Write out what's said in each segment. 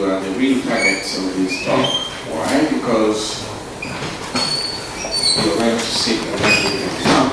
you are the real targets of this talk. Why? Because you're going to sit and make an exam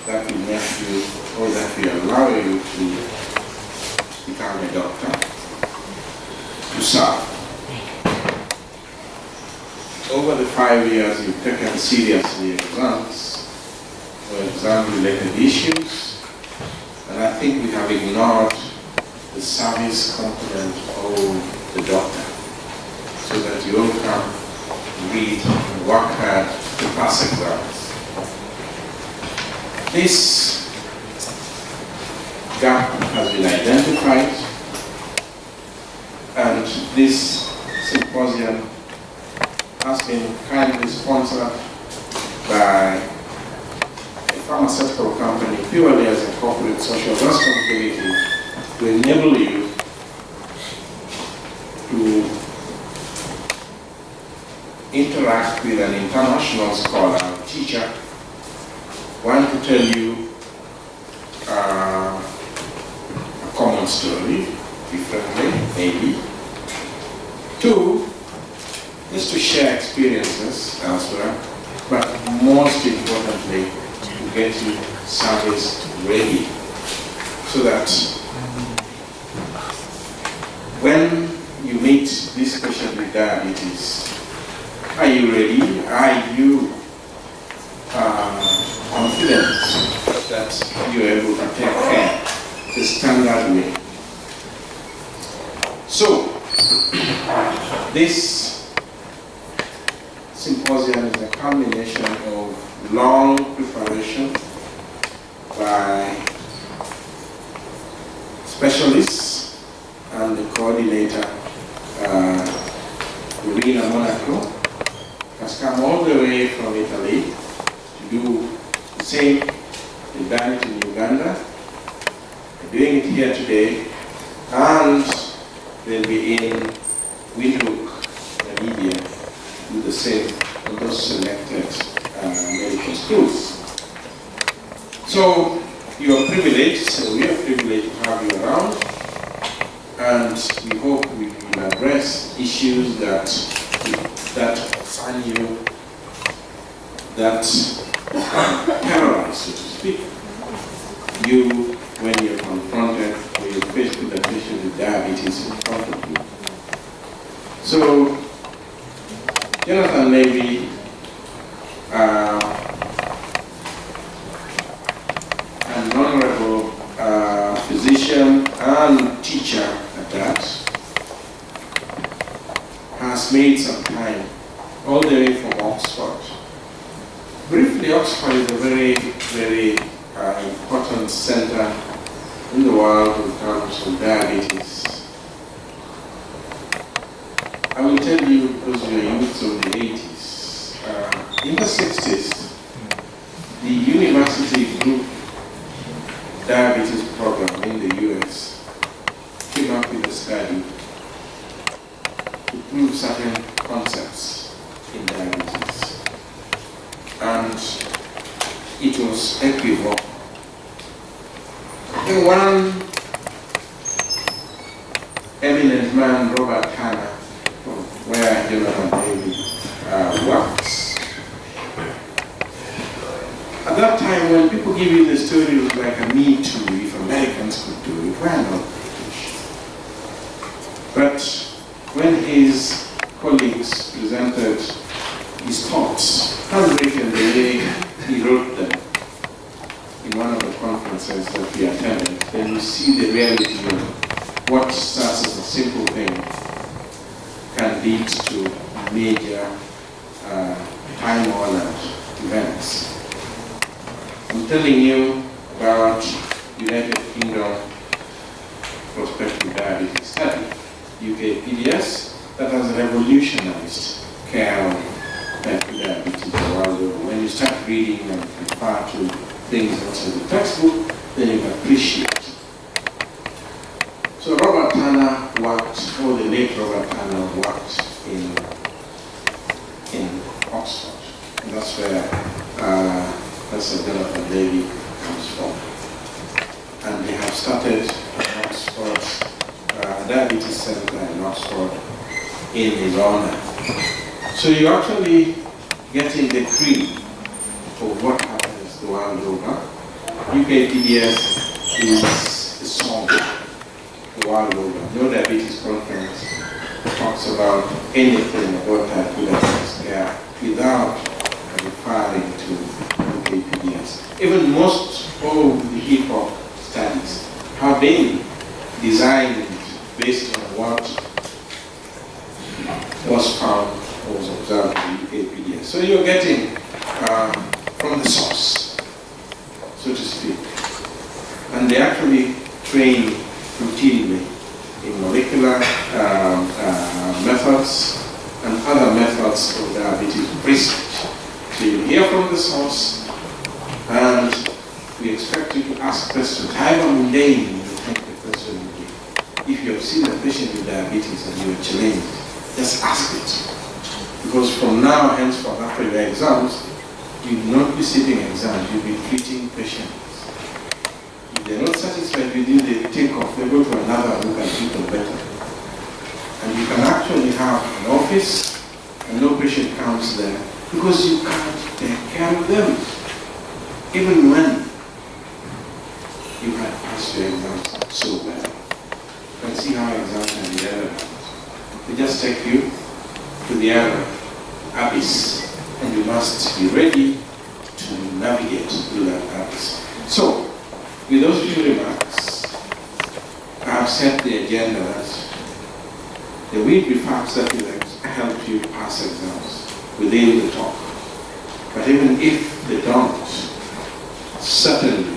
that will make you, or that will allow you to become a doctor, to serve. Over the 5 years, you've taken seriously exams or exam-related issues, and I think we have ignored the service component of the doctor, so that you all can read and work hard to pass exams. This gap has been identified, and this symposium has been kindly sponsored by a pharmaceutical company purely as a corporate social responsibility to enable you to interact with an international scholar, teacher, one to tell you a common story, differently, maybe. Two, is to share experiences elsewhere, but most importantly, to get you service ready, so that when you meet this patient with diabetes, are you ready? Are you confident that you're able to take care the standard way? So, this symposium is a combination of long preparation by specialists and the coordinator, Rina Monaco, has come all the way from Italy to do the same. They've done it in Uganda, they're doing it here today, and they'll be in Windhoek, Namibia, to do the same for those selected medical schools. So you are privileged, so we are privileged to have you around, and we hope we will address issues that concern you, that terrorize, so to speak, you when you're confronted, when you're faced with a patient with diabetes in front of you. So, Jonathan Levy, an honorable physician and teacher at that, has made some time all the way from Oxford. Briefly, Oxford is a very, very important center in the world in terms of diabetes. I will tell you, because we are youths of the 80s, in the 60s, the university group diabetes program in the US came up with a study to prove certain concepts in diabetes. And it was equivocal. The one eminent man, Robert Turner, where Jonathan David works. At that time, when people give you the story, it was like a me too, if Americans could do it, why not British? But when his colleagues presented his thoughts, handwritten the way he wrote them in one of the conferences that we attended, then you see the reality of what starts as a simple thing can lead to major time-honored events. I'm telling you about United Kingdom Prospective Diabetes Study, UKPDS, that has revolutionized care of type 2 diabetes the world over. When you start reading and refer to things outside the textbook, then you can appreciate. So Robert Turner worked, or the late Robert Turner worked in Oxford. And that's where Professor Jonathan Levy comes from. And they have started at Oxford diabetes center in Oxford in his honor. So you're actually getting the cream of what happens the world over. UKPDS is a song the world over. No Diabetes Conference talks about anything about type 2 diabetes care without referring to UKPDS. Even most of the hip-hop studies have been designed based on what was found or was observed in UKPDS. So you're getting from the source, so to speak. And they actually train routinely in molecular methods and other methods of diabetes research. So you hear from the source, and we expect you to ask questions. However mundane you think the question will be. If you have seen a patient with diabetes and you are challenged, just ask it. Because from now henceforth, after your exams, you will not be sitting exams, you'll be treating patients. If they're not satisfied with you, they take off, they go to another who can treat them better. And you can actually have an office and no patient comes there because you can't take care of them. Even when you had passed your exams so well. You can see how exams can be relevant. They just take you to the other abyss, and you must be ready to navigate through that abyss. So, with those few remarks, I have set the agenda that there will be facts that will help you pass exams within the talk. But even if they don't, certainly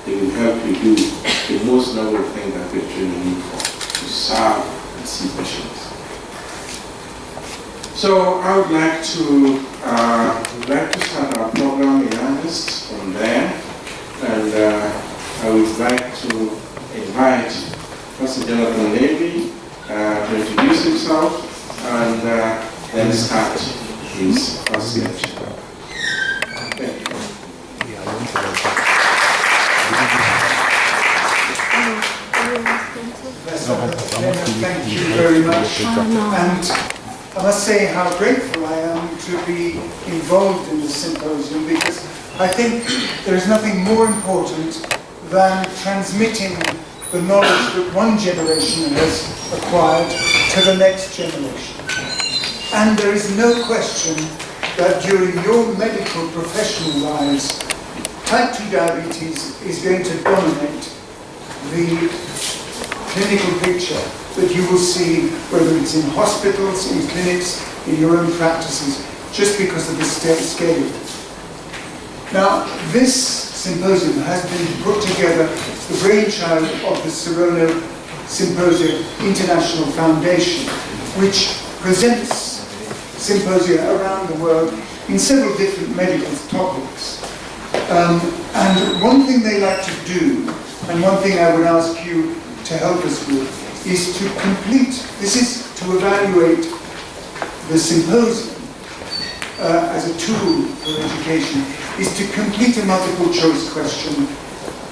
they will help you do the most noble thing that we're training you for, to serve and see patients. So I would like to start our program in earnest from there, and I would like to invite Professor Jonathan Levy to introduce himself and then start his first lecture. Thank you. Thank you very much. And I must say how grateful I am to be involved in this symposium, because I think there is nothing more important than transmitting the knowledge that one generation has acquired to the next generation. And there is no question that during your medical professional lives, type 2 diabetes is going to dominate the clinical picture that you will see, whether it's in hospitals, in clinics, in your own practices, just because of the scale. Now, this symposium has been put together, the brainchild of the Serono Symposium International Foundation, which presents symposia around the world in several different medical topics. And one thing they like to do, and one thing I would ask you to help us with, is to complete, this is to evaluate the symposium as a tool for education, is to complete a multiple choice question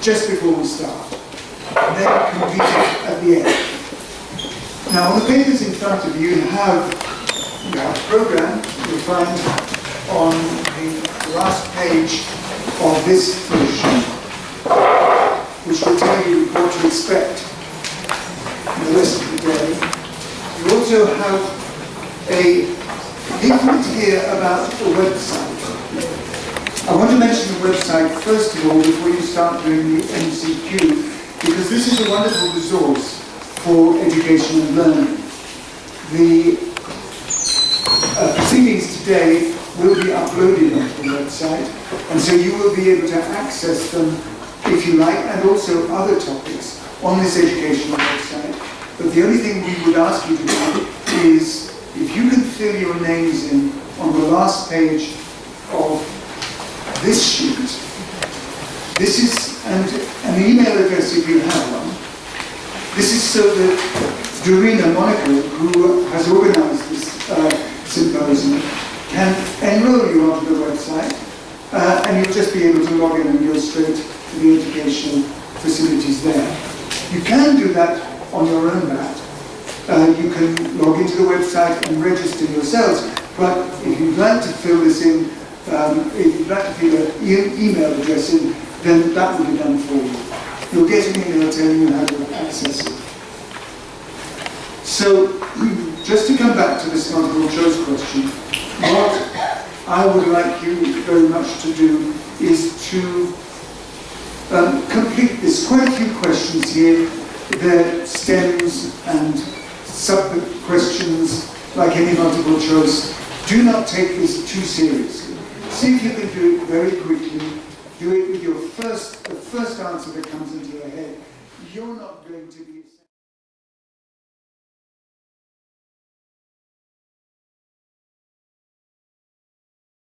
just before we start, and then complete it at the end. Now on the papers in front of you have a program you'll find on the last page of this version, which will tell you what to expect the rest of the day. You also have a leaflet here about the website. I want to mention the website first of all before you start doing the MCQ, because this is a wonderful resource for education and learning. The proceedings today will be uploaded onto the website, and so you will be able to access them if you like, and also other topics on this educational website. But the only thing we would ask you to do is, if you can fill your names in on the last page of this sheet. This is, and an email address if you have one. This is so that Dorina Monaco, who has organized this symposium, can enroll you onto the website, and you'll just be able to log in and go straight to the educational facilities there. You can do that on your own bat. You can log into the website and register yourselves. But if you'd like to fill this in, if you'd like to fill an email address in, then that will be done for you. You'll get an email telling you how to access it. So, just to come back to this multiple choice question, what I would like you very much to do is to complete this. Quite a few questions here. They're stems and sub-questions, like any multiple choice. Do not take this too seriously. See if you can do it very quickly. Do it with the first answer that comes into your head. You're not going to be